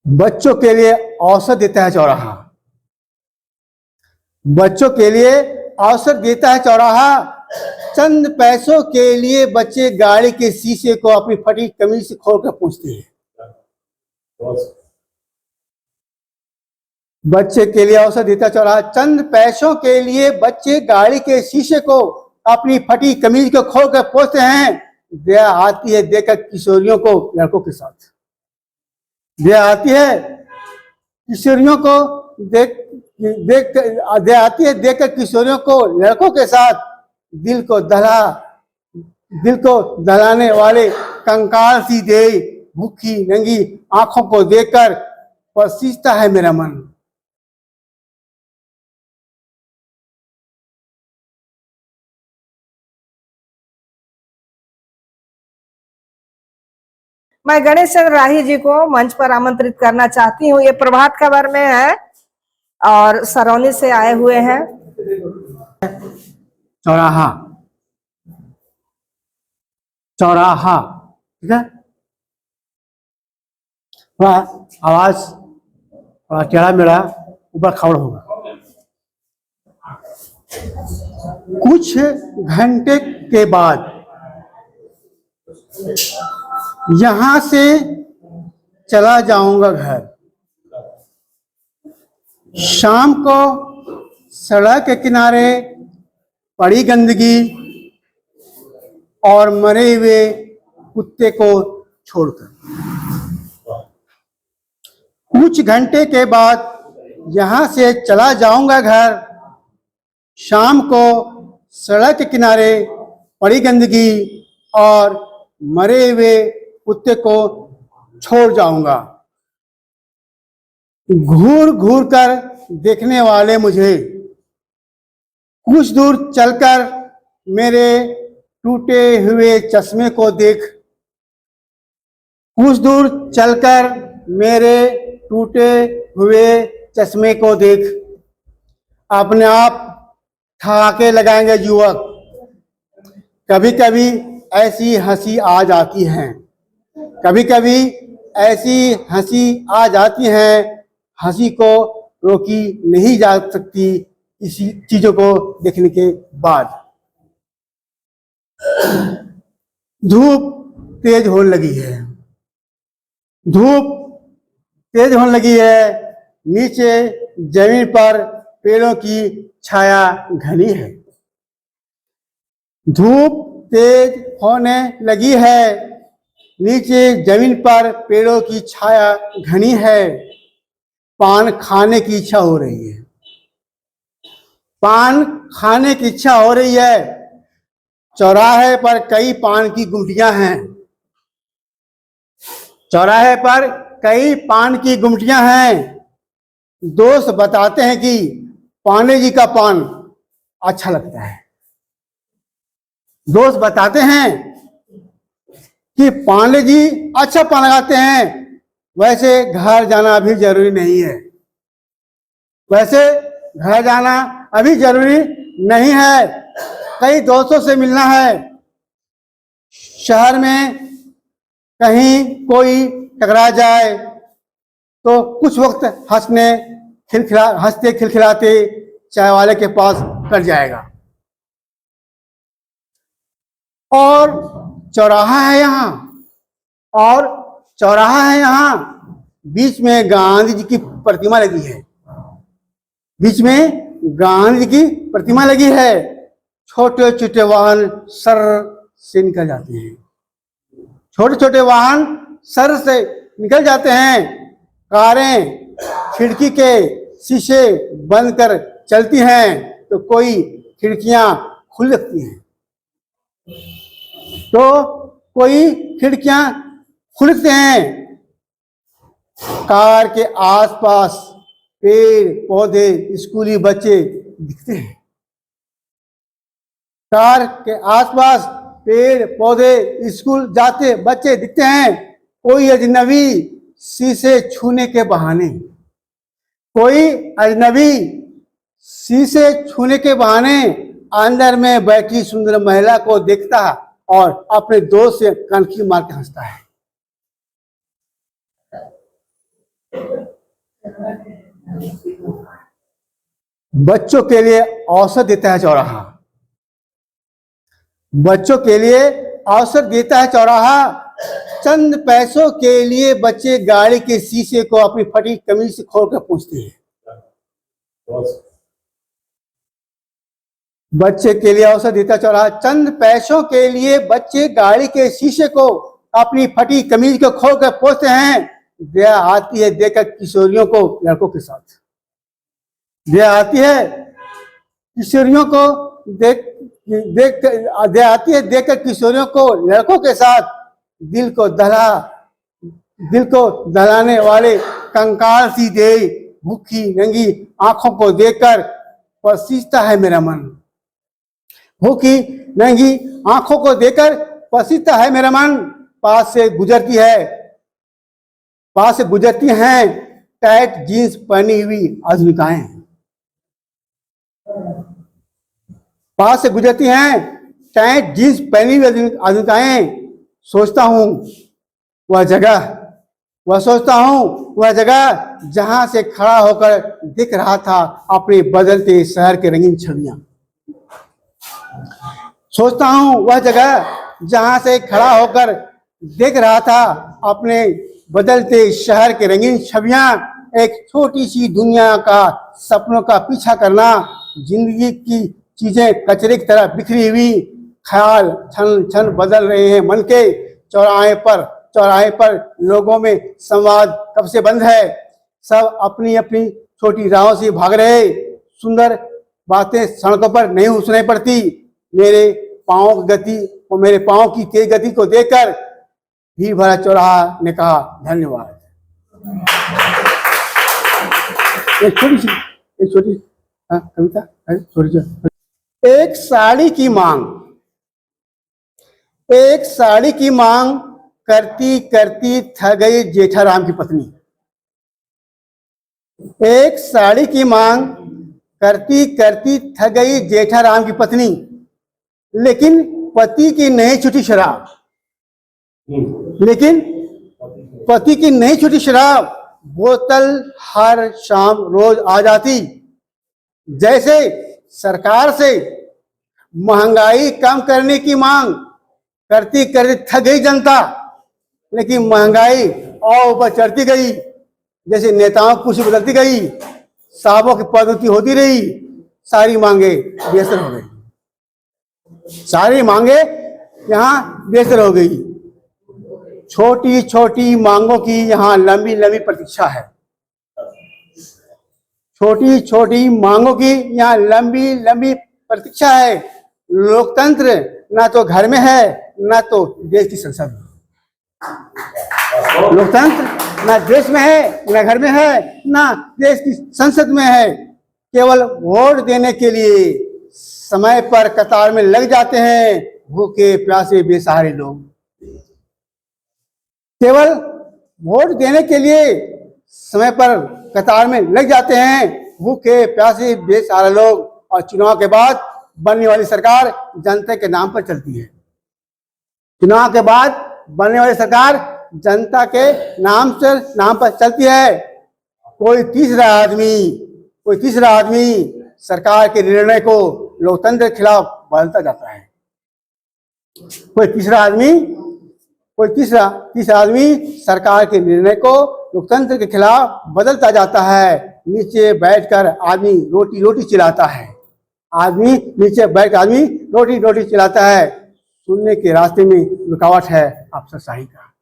बच्चों के लिए अवसर देता है चौराहा। बच्चों के लिए अवसर देता है चौराहा। चंद पैसों के लिए बच्चे गाड़ी के शीशे को अपनी फटी कमीज से खोलकर पूछते हैं। बच्चे के लिए अवसर देता है चौराहा। चंद पैसों के लिए बच्चे गाड़ी के शीशे को अपनी फटी कमीज को खोलकर पूछते हैं। दया आती है देखकर किशोरियों को लड़कों के साथ। दया आती है किशोरियों को दया आती है देखकर किशोरियों को लड़कों के साथ। दिल को दहलाने वाले कंकाल सी दे भूखी नंगी आंखों को देखकर पसीजता है मेरा मन। मैं गणेश चंद्र राही जी को मंच पर आमंत्रित करना चाहती हूँ। ये प्रभात खबर में है और सरौनी से आए हुए हैं। चौराहा, चौराहा, ठीक है। थोड़ा आवाज थोड़ा टेढ़ा मेढ़ा ऊपर खबर होगा। कुछ घंटे के बाद यहां से चला जाऊंगा घर। शाम को सड़क के किनारे पड़ी गंदगी और मरे हुए कुत्ते को छोड़कर। कुछ घंटे के बाद यहां से चला जाऊंगा घर। शाम को सड़क के किनारे पड़ी गंदगी और मरे हुए कुत्ते को छोड़ जाऊंगा। घूर घूर कर देखने वाले मुझे कुछ दूर चलकर मेरे टूटे हुए चश्मे को देख। कुछ दूर चलकर मेरे टूटे हुए चश्मे को देख अपने आप ठहाके लगाएंगे युवक। कभी कभी ऐसी हंसी आ जाती है, कभी कभी ऐसी हंसी आ जाती है, हंसी को रोकी नहीं जा सकती इसी चीजों को देखने के बाद। धूप तेज होने लगी है, धूप तेज होने लगी है। नीचे जमीन पर पेड़ों की छाया घनी है। धूप तेज होने लगी है। नीचे जमीन पर पेड़ों की छाया घनी है। पान खाने की इच्छा हो रही है, पान खाने की इच्छा हो रही है। चौराहे पर कई पान की गुमटियां हैं। चौराहे पर कई पान की गुमटियां हैं। दोस्त बताते हैं कि पांडे जी का पान अच्छा लगता है। दोस्त बताते हैं कि पांडे जी अच्छा पान लगाते हैं। वैसे घर जाना अभी जरूरी नहीं है, वैसे घर जाना अभी जरूरी नहीं है। कई दोस्तों से मिलना है। शहर में कहीं कोई टकरा जाए तो कुछ वक्त हंसते खिलखिलाते चाय वाले के पास कट जाएगा। और चौराहा है यहाँ, और चौराहा है यहाँ। बीच में गांधी जी की प्रतिमा लगी है, बीच में गांधी जी की प्रतिमा लगी है। छोटे छोटे वाहन सर से निकल जाते हैं, छोटे छोटे वाहन सर से निकल जाते हैं। कारें खिड़की के शीशे बंद कर चलती हैं तो कोई खिड़कियां खुल रखती हैं, तो कोई खिड़कियां खुलते हैं। कार के आसपास पेड़ पौधे स्कूली बच्चे दिखते हैं। कार के आसपास पेड़ पौधे स्कूल जाते बच्चे दिखते हैं। कोई अजनबी शीशे छूने के बहाने, कोई अजनबी शीशे छूने के बहाने अंदर में बैठी सुंदर महिला को देखता और अपने दोस्त से कनखी मार के हंसता है। बच्चों के लिए अवसर देता है चौराहा। बच्चों के लिए अवसर देता है चौराहा। चंद पैसों के लिए बच्चे गाड़ी के शीशे को अपनी फटी कमीज से खोलकर पूछते हैं। बच्चे के लिए अवसर देता है चौराहा। चंद पैसों के लिए बच्चे गाड़ी के शीशे को अपनी फटी कमीज को खोलकर पूछते हैं। दया आती है देखकर किशोरियों को लड़कों के साथ। दया आती है किशोरियों को दया आती है देखकर किशोरियों को लड़कों के साथ। दिल को दहलाने वाले कंकाल सी दे भूखी नंगी आंखों को देखकर पसीजता है मेरा मन। भूखी नंगी आंखों को देखकर पसीजता है मेरा मन। पास से गुजरती हैं टाइट जीन्स पहनी हुई आधुनिकाएं। पास से गुजरती हैं टाइट जीन्स पहनी हुई आधुनिकाएं। सोचता हूं वह जगह जहां से खड़ा होकर दिख रहा था अपने बदलते शहर के रंगीन छवियां। सोचता हूं वह जगह जहां से खड़ा होकर देख रहा था अपने बदलते शहर के रंगीन छवियां। एक छोटी सी दुनिया का सपनों का पीछा करना। जिंदगी की चीजें कचरे की तरह बिखरी हुई। ख्याल क्षण क्षण बदल रहे हैं मन के। चौराहे पर लोगों में संवाद कब से बंद है। सब अपनी अपनी छोटी राहों से भाग रहे। सुंदर बातें सड़कों पर नहीं सुनाई पड़ती। मेरे पांव की तेज गति को देखकर भीड़ भरा चौराहा ने कहा धन्यवाद। एक छोटी कविता एक साड़ी की मांग करती करती थक गई जेठाराम की पत्नी। एक साड़ी की मांग करती करती थक गई जेठाराम की पत्नी। लेकिन पति की नहीं छूटी शराब। बोतल हर शाम रोज आ जाती। जैसे सरकार से महंगाई कम करने की मांग करती करती थक गई जनता। लेकिन महंगाई और ऊपर चढ़ती गई। जैसे नेताओं की कुर्सी बदलती गई। साहबों की पदोन्नति होती रही। सारी मांगे बेअसर हो गई। हो गई। छोटी छोटी मांगों की यहाँ लंबी लंबी प्रतीक्षा है। छोटी छोटी मांगों की यहाँ लंबी लंबी प्रतीक्षा है। लोकतंत्र ना तो घर में है ना तो देश की संसद में। लोकतंत्र ना देश में है ना घर में है ना देश की संसद में है। केवल वोट देने के लिए समय पर कतार में लग जाते हैं भूखे प्यासे बेसहारे लोग। केवल वोट देने के लिए समय पर कतार में लग जाते हैं भूखे प्यासे बेसहारे लोग। और चुनाव के बाद बनने वाली सरकार जनता के नाम पर चलती है। चुनाव के बाद बनने वाली सरकार जनता के नाम पर चलती है। कोई तीसरा आदमी सरकार के निर्णय को लोकतंत्र के खिलाफ बदलता जाता है। कोई तीसरा आदमी सरकार के निर्णय को लोकतंत्र के खिलाफ बदलता जाता है। नीचे बैठकर आदमी रोटी चिल्लाता है। सुनने के रास्ते में रुकावट है अफसरशाही का।